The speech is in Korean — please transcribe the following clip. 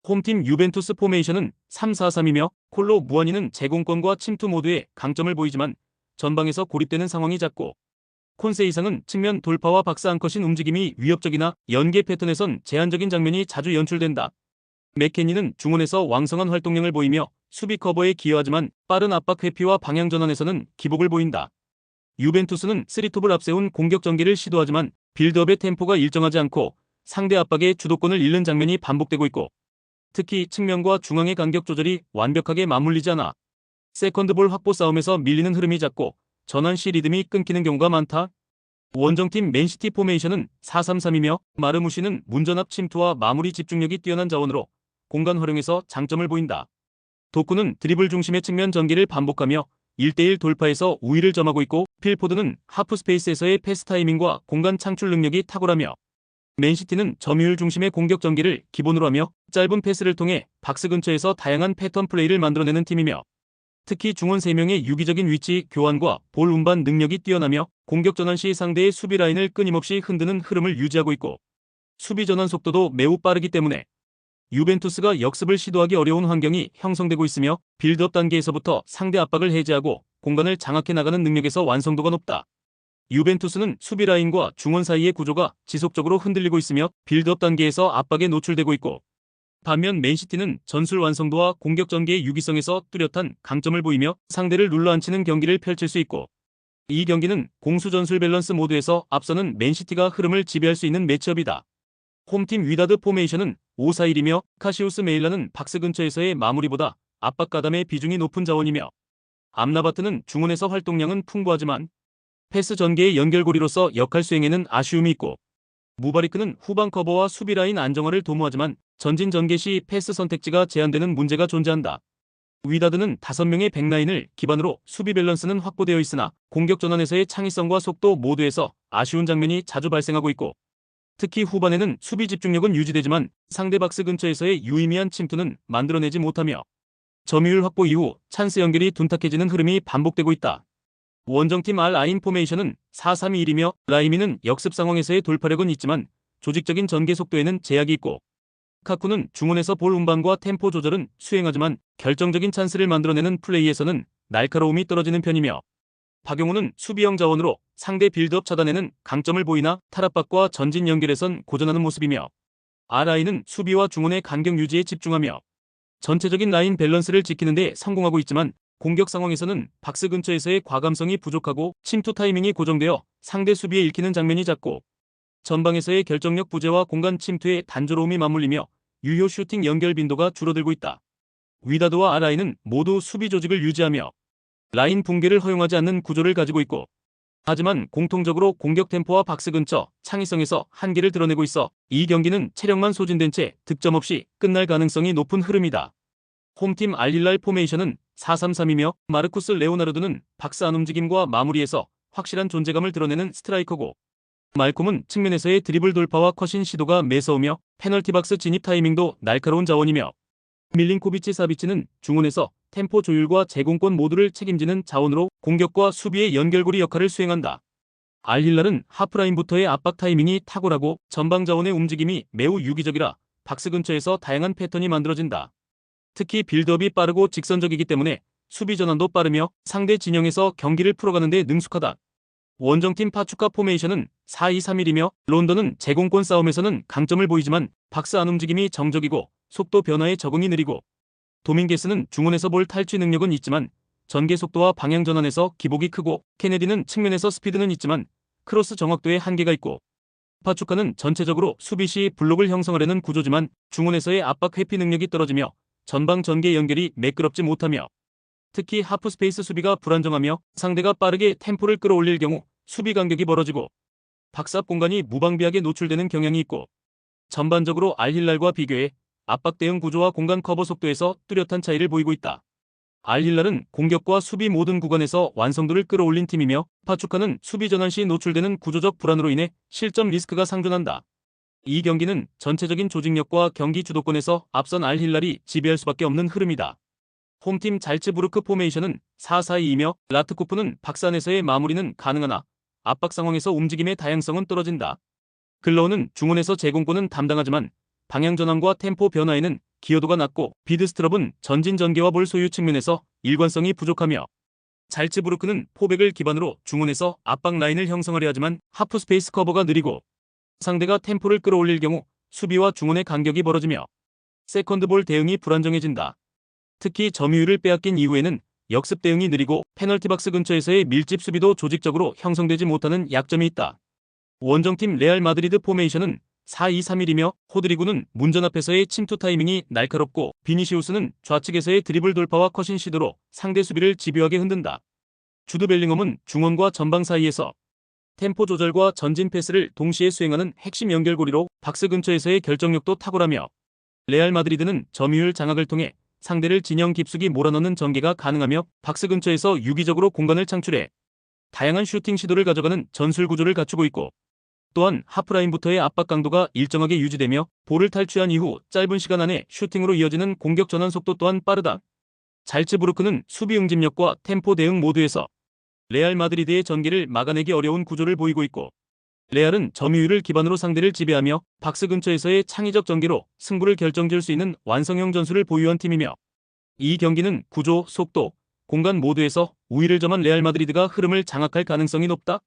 홈팀 유벤투스 포메이션은 3-4-3이며 콜로 무아니는 제공권과 침투 모두에 강점을 보이지만 전방에서 고립되는 상황이 잦고 콘세이상은 측면 돌파와 박스 앙컷인 움직임이 위협적이나 연계 패턴에선 제한적인 장면이 자주 연출된다. 맥케니는 중원에서 왕성한 활동량을 보이며 수비 커버에 기여하지만 빠른 압박 회피와 방향 전환에서는 기복을 보인다. 유벤투스는 3톱을 앞세운 공격 전개를 시도하지만 빌드업의 템포가 일정하지 않고 상대 압박에 주도권을 잃는 장면이 반복되고 있고 특히 측면과 중앙의 간격 조절이 완벽하게 맞물리지 않아 세컨드볼 확보 싸움에서 밀리는 흐름이 잦고 전환 시 리듬이 끊기는 경우가 많다. 원정팀 맨시티 포메이션은 4-3-3이며 마르무시는 문전압 침투와 마무리 집중력이 뛰어난 자원으로 공간 활용에서 장점을 보인다. 도쿠는 드리블 중심의 측면 전개를 반복하며 1대1 돌파에서 우위를 점하고 있고 필포드는 하프 스페이스에서의 패스 타이밍과 공간 창출 능력이 탁월하며 맨시티는 점유율 중심의 공격 전개를 기본으로 하며 짧은 패스를 통해 박스 근처에서 다양한 패턴 플레이를 만들어내는 팀이며 특히 중원 3명의 유기적인 위치 교환과 볼 운반 능력이 뛰어나며 공격 전환 시 상대의 수비 라인을 끊임없이 흔드는 흐름을 유지하고 있고 수비 전환 속도도 매우 빠르기 때문에 유벤투스가 역습을 시도하기 어려운 환경이 형성되고 있으며 빌드업 단계에서부터 상대 압박을 해제하고 공간을 장악해 나가는 능력에서 완성도가 높다. 유벤투스는 수비 라인과 중원 사이의 구조가 지속적으로 흔들리고 있으며 빌드업 단계에서 압박에 노출되고 있고 반면 맨시티는 전술 완성도와 공격 전개의 유기성에서 뚜렷한 강점을 보이며 상대를 눌러앉히는 경기를 펼칠 수 있고 이 경기는 공수 전술 밸런스 모드에서 앞서는 맨시티가 흐름을 지배할 수 있는 매치업이다. 홈팀 위다드 포메이션은 5-4-1이며 카시우스 메일라는 박스 근처에서의 마무리보다 압박 가담의 비중이 높은 자원이며 암라바트는 중원에서 활동량은 풍부하지만 패스 전개의 연결고리로서 역할 수행에는 아쉬움이 있고 무바리크는 후방 커버와 수비 라인 안정화를 도모하지만 전진 전개 시 패스 선택지가 제한되는 문제가 존재한다. 위다드는 5명의 백라인을 기반으로 수비 밸런스는 확보되어 있으나 공격 전환에서의 창의성과 속도 모두에서 아쉬운 장면이 자주 발생하고 있고 특히 후반에는 수비 집중력은 유지되지만 상대 박스 근처에서의 유의미한 침투는 만들어내지 못하며 점유율 확보 이후 찬스 연결이 둔탁해지는 흐름이 반복되고 있다. 원정팀 알아인 포메이션은 4-3-1이며 라이미는 역습 상황에서의 돌파력은 있지만 조직적인 전개 속도에는 제약이 있고 카쿠는 중원에서 볼 운반과 템포 조절은 수행하지만 결정적인 찬스를 만들어내는 플레이에서는 날카로움이 떨어지는 편이며 박용우는 수비형 자원으로 상대 빌드업 차단에는 강점을 보이나 탈압박과 전진 연결에선 고전하는 모습이며 알아인은 수비와 중원의 간격 유지에 집중하며 전체적인 라인 밸런스를 지키는 데 성공하고 있지만 공격 상황에서는 박스 근처에서의 과감성이 부족하고 침투 타이밍이 고정되어 상대 수비에 읽히는 장면이 잦고 전방에서의 결정력 부재와 공간 침투의 단조로움이 맞물리며 유효 슈팅 연결 빈도가 줄어들고 있다. 위다드와 알아이는 모두 수비 조직을 유지하며 라인 붕괴를 허용하지 않는 구조를 가지고 있고 하지만 공통적으로 공격 템포와 박스 근처 창의성에서 한계를 드러내고 있어 이 경기는 체력만 소진된 채 득점 없이 끝날 가능성이 높은 흐름이다. 홈팀 알힐랄 포메이션은 4-3-3이며 마르쿠스 레오나르도는 박스 안 움직임과 마무리에서 확실한 존재감을 드러내는 스트라이커고 말콤은 측면에서의 드리블 돌파와 컷인 시도가 매서우며 페널티 박스 진입 타이밍도 날카로운 자원이며 밀린코비치 사비치는 중원에서 템포 조율과 제공권 모두를 책임지는 자원으로 공격과 수비의 연결고리 역할을 수행한다. 알힐랄은 하프라인부터의 압박 타이밍이 탁월하고 전방 자원의 움직임이 매우 유기적이라 박스 근처에서 다양한 패턴이 만들어진다. 특히 빌드업이 빠르고 직선적이기 때문에 수비 전환도 빠르며 상대 진영에서 경기를 풀어가는 데 능숙하다. 원정팀 파추카 포메이션은 4-2-3-1이며 론던은 제공권 싸움에서는 강점을 보이지만 박스 안 움직임이 정적이고 속도 변화에 적응이 느리고 도밍게스는 중원에서 볼 탈취 능력은 있지만 전개 속도와 방향 전환에서 기복이 크고 케네디는 측면에서 스피드는 있지만 크로스 정확도에 한계가 있고 파추카는 전체적으로 수비 시 블록을 형성하려는 구조지만 중원에서의 압박 회피 능력이 떨어지며 전방 전개 연결이 매끄럽지 못하며 특히 하프 스페이스 수비가 불안정하며 상대가 빠르게 템포를 끌어올릴 경우 수비 간격이 벌어지고 박스 앞 공간이 무방비하게 노출되는 경향이 있고 전반적으로 알힐랄과 비교해 압박 대응 구조와 공간 커버 속도에서 뚜렷한 차이를 보이고 있다. 알힐랄은 공격과 수비 모든 구간에서 완성도를 끌어올린 팀이며 파추카는 수비 전환 시 노출되는 구조적 불안으로 인해 실점 리스크가 상존한다. 이 경기는 전체적인 조직력과 경기 주도권에서 앞선 알힐랄이 지배할 수밖에 없는 흐름이다. 홈팀 잘츠부르크 포메이션은 4-4-2이며 라트코프는 박스 안에서의 마무리는 가능하나 압박 상황에서 움직임의 다양성은 떨어진다. 글러우는 중원에서 제공권은 담당하지만 방향 전환과 템포 변화에는 기여도가 낮고 비드스트럽은 전진 전개와 볼 소유 측면에서 일관성이 부족하며 잘츠부르크는 포백을 기반으로 중원에서 압박 라인을 형성하려 하지만 하프 스페이스 커버가 느리고 상대가 템포를 끌어올릴 경우 수비와 중원의 간격이 벌어지며 세컨드볼 대응이 불안정해진다. 특히 점유율을 빼앗긴 이후에는 역습 대응이 느리고 페널티 박스 근처에서의 밀집 수비도 조직적으로 형성되지 못하는 약점이 있다. 원정팀 레알 마드리드 포메이션은 4-2-3-1이며 호드리구는 문전 앞에서의 침투 타이밍이 날카롭고 비니시우스는 좌측에서의 드리블 돌파와 컷인 시도로 상대 수비를 집요하게 흔든다. 주드 벨링엄은 중원과 전방 사이에서 템포 조절과 전진 패스를 동시에 수행하는 핵심 연결고리로 박스 근처에서의 결정력도 탁월하며 레알 마드리드는 점유율 장악을 통해 상대를 진영 깊숙이 몰아넣는 전개가 가능하며 박스 근처에서 유기적으로 공간을 창출해 다양한 슈팅 시도를 가져가는 전술 구조를 갖추고 있고 또한 하프라인부터의 압박 강도가 일정하게 유지되며 볼을 탈취한 이후 짧은 시간 안에 슈팅으로 이어지는 공격 전환 속도 또한 빠르다. 잘츠부르크는 수비 응집력과 템포 대응 모두에서 레알 마드리드의 전개를 막아내기 어려운 구조를 보이고 있고 레알은 점유율을 기반으로 상대를 지배하며 박스 근처에서의 창의적 전개로 승부를 결정지을 수 있는 완성형 전술을 보유한 팀이며 이 경기는 구조, 속도, 공간 모두에서 우위를 점한 레알 마드리드가 흐름을 장악할 가능성이 높다.